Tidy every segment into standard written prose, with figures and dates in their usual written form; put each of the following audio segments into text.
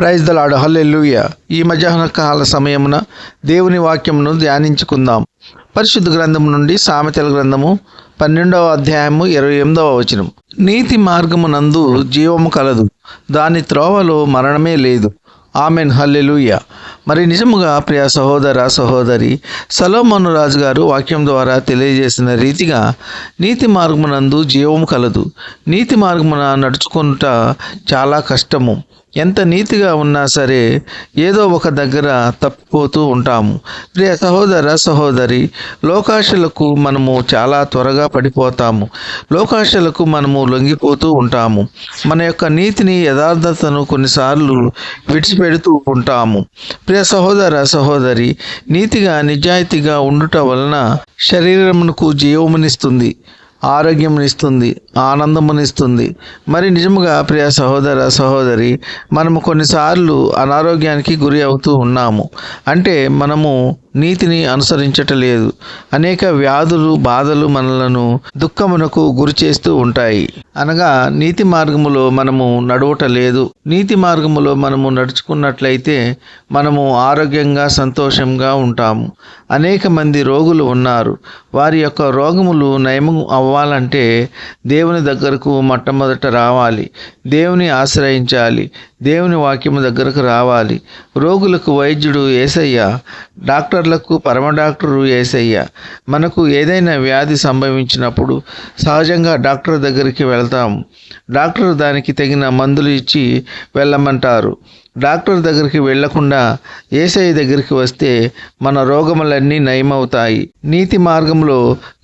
Praise the lord. హల్లెలూయా. ఈ మధ్యాహ్న కాల సమయమున దేవుని వాక్యమును ధ్యానించుకుందాం. పరిశుద్ధ గ్రంథం నుండి సామెతల గ్రంథము 12వ అధ్యాయము 28వ వచనం. నీతి మార్గమునందు జీవము కలదు, దాని త్రోవలో మరణమే లేదు. ఆమెన్. హల్లెలూయా. మరి నిజముగా ప్రియ సహోదర సహోదరి, సొలొమోను రాజు గారు వాక్యం ద్వారా తెలియజేసిన రీతిగా నీతి మార్గమునందు జీవము కలదు. నీతి మార్గమున నడుచుకుంట చాలా కష్టము. ఎంత నీతిగా ఉన్నా సరే ఏదో ఒక దగ్గర తప్పిపోతూ ఉంటాము. ప్రియ సహోదర సహోదరి, లోకాశలకు మనము చాలా త్వరగా పడిపోతాము. లోకాశలకు మనము లొంగిపోతూ ఉంటాము. మన యొక్క నీతిని, యథార్థతను కొన్నిసార్లు విడిచిపెడుతూ ఉంటాము. ప్రియ సహోదర సహోదరి, నీతిగా నిజాయితీగా ఉండుట వలన శరీరమునకు జీవమునిస్తుంది, ఆరోగ్యమునిస్తుంది, ఆనందమునిస్తుంది. మరి నిజముగా ప్రియ సహోదర సహోదరి, మనము కొన్నిసార్లు అనారోగ్యానికి గురి అవుతూ ఉన్నాము. అంటే మనము నీతిని అనుసరించటలేదు. అనేక వ్యాధులు, బాధలు మనలను దుఃఖమునకు గురి చేస్తూ ఉంటాయి. అనగా నీతి మార్గములో మనము నడవటలేదు. నీతి మార్గములో మనము నడుచుకున్నట్లయితే మనము ఆరోగ్యంగా, సంతోషంగా ఉంటాము. అనేక మంది రోగులు ఉన్నారు. వారి యొక్క రోగములు నయము అవ్వాలంటే దేవుని దగ్గరకు మొట్టమొదట రావాలి, దేవుని ఆశ్రయించాలి, దేవుని వాక్యము దగ్గరకు రావాలి. రోగులకు వైద్యుడు యేసయ్య, డాక్టర్లకు పరమ డాక్టరు యేసయ్య. మనకు ఏదైనా వ్యాధి సంభవించినప్పుడు సహజంగా డాక్టర్ దగ్గరికి వెళ్తాము. డాక్టర్ దానికి తగిన మందులు ఇచ్చి వెళ్ళమంటారు. డాక్టర్ దగ్గరికి వెళ్లకుండా యేసయ్య దగ్గరికి వస్తే మన రోగములన్నీ నయమవుతాయి. నీతి మార్గంలో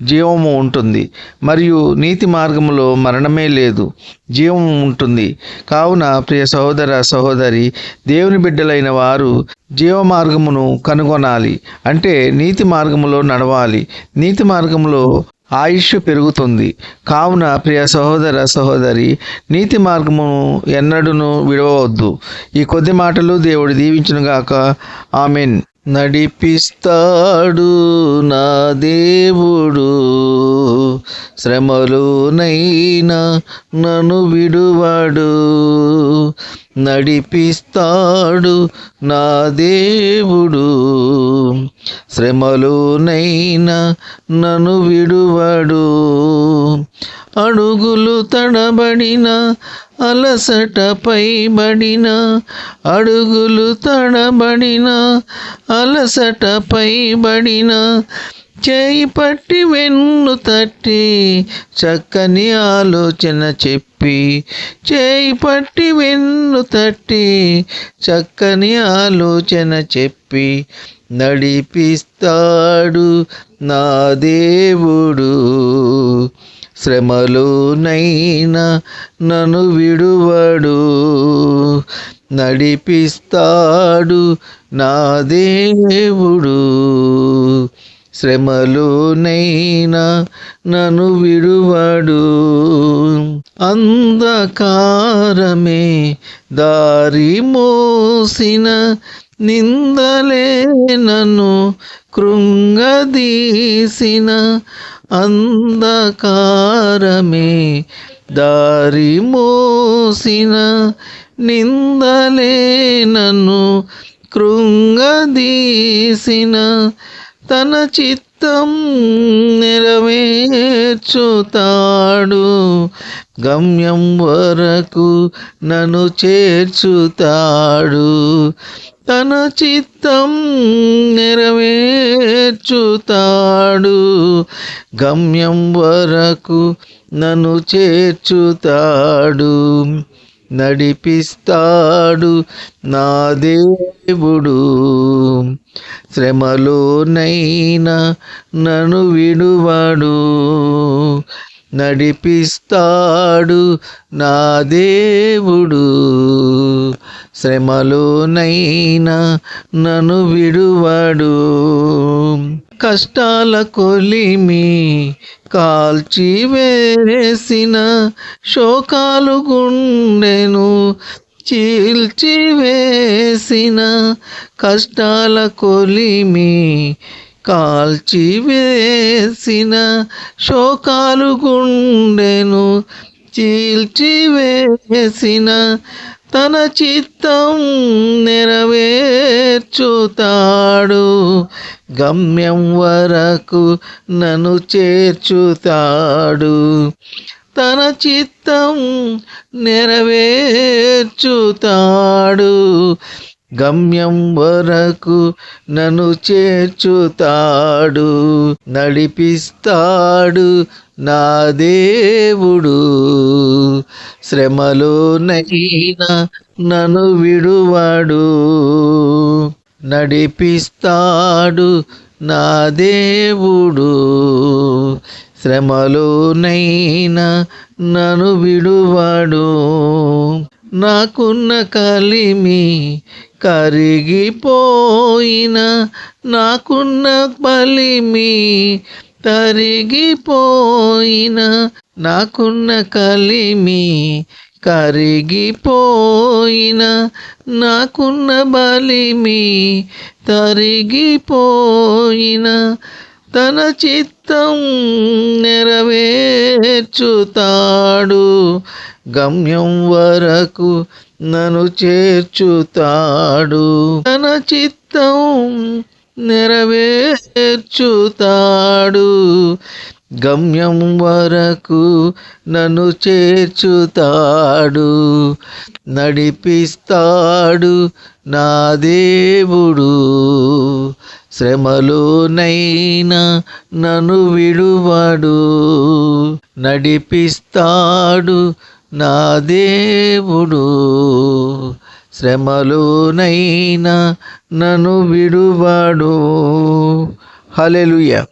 జీవము ఉంటుంది, మరియు నీతి మార్గంలో మరణమే లేదు, జీవము ఉంటుంది. కావున ప్రియ సహోదర సహోదరి, దేవుని బిడ్డలైన వారు జీవ మార్గమును కనుగొనాలి. అంటే నీతి మార్గములో నడవాలి. నీతి మార్గంలో ఆయుష్ పెరుగుతుంది. కావున ప్రియ సహోదర సహోదరి, నీతి మార్గమును ఎన్నడూను విడవవద్దు. ఈ కొద్ది మాటలు దేవుడు దీవించునుగాక. ఆమెన్. నడిపిస్తాడు నా దేవుడు, శ్రమలోనైనా నన్ను విడువాడు. నడిపిస్తాడు నా దేవుడు, శ్రమలోనైనా నన్ను విడువాడు. అడుగులు తడబడిన, అలసటపై బడిన, అడుగులు తడబడిన, అలసటపై బడిన, చేయి పట్టి వెన్ను తట్టి చక్కని ఆలోచన చెప్పి, చేయి పట్టి వెన్ను తట్టి చక్కని ఆలోచన చెప్పి, నడిపిస్తాడు నా దేవుడు, శ్రమలోనైనా నన్ను విడువడు. నడిపిస్తాడు నా దేవుడు, శ్రమలోనైనా నన్ను విడువడు. అంధకారమే దారి మోసిన, నిందలే నన్ను కృంగదీసిన, అంధకారమే దారి మోసిన, నిందలే నన్ను కృంగదీసిన, తన చిత్తం నెరవేర్చుతాడు, గమ్యం వరకు నన్ను చేర్చుతాడు. తన చిత్తం నెరవేర్చుతాడు, గమ్యం వరకు నన్ను చేర్చుతాడు. నడిపిస్తాడు నా దేవుడు, శ్రమలోనైనా నన్ను విడువడు. నడిపిస్తాడు నా దేవుడు, శ్రమలోనైనా నన్ను విడువడు. కష్టాల కొలిమి కాల్చివేసిన, శోకాలు గుండెను చీల్చివేసిన, కష్టాల కొలిమి కాల్చివేసిన, శోకాలు గుండెను చీల్చివేసిన, తన చిత్తం నెరవేర్చుతాడు, గమ్యం వరకు నన్ను చేర్చుతాడు. తన చిత్తం నెరవేర్చుతాడు, గమ్యం వరకు నన్ను చేర్చుతాడు. నడిపిస్తాడు నా దేవుడు, శ్రమలోనైనా నన్ను విడువడు. నడిపిస్తాడు నా దేవుడు, శ్రమలోనైనా నన్ను విడువడు. నాకున్న కలిమి కరిగిపోయిన, నాకున్న బలిమి తరిగిపోయిన, నాకున్న కలిమి కరిగిపోయిన, నాకున్న బలిమి తరిగిపోయిన, తన చిత్తం నెరవేర్చుతాడు, గమ్యం వరకు నన్ను చేర్చుతాడు. తన చిత్తం నెరవేర్చుతాడు, గమ్యం వరకు నన్ను చేర్చుతాడు. నడిపిస్తాడు నా దేవుడు, శ్రమలోనైనా నన్ను విడువడు. నడిపిస్తాడు నా దేవుడు, శ్రమలోనైనా నన్ను విడువడు. హల్లెలూయా.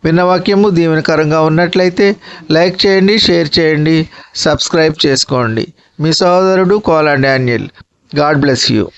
విన్న వాక్యము దీవెనకరంగా ఉన్నట్లయితే లైక్ చేయండి, షేర్ చేయండి, సబ్స్క్రైబ్ చేసుకోండి. మీ సహోదరుడు Kola Daniel. God bless you.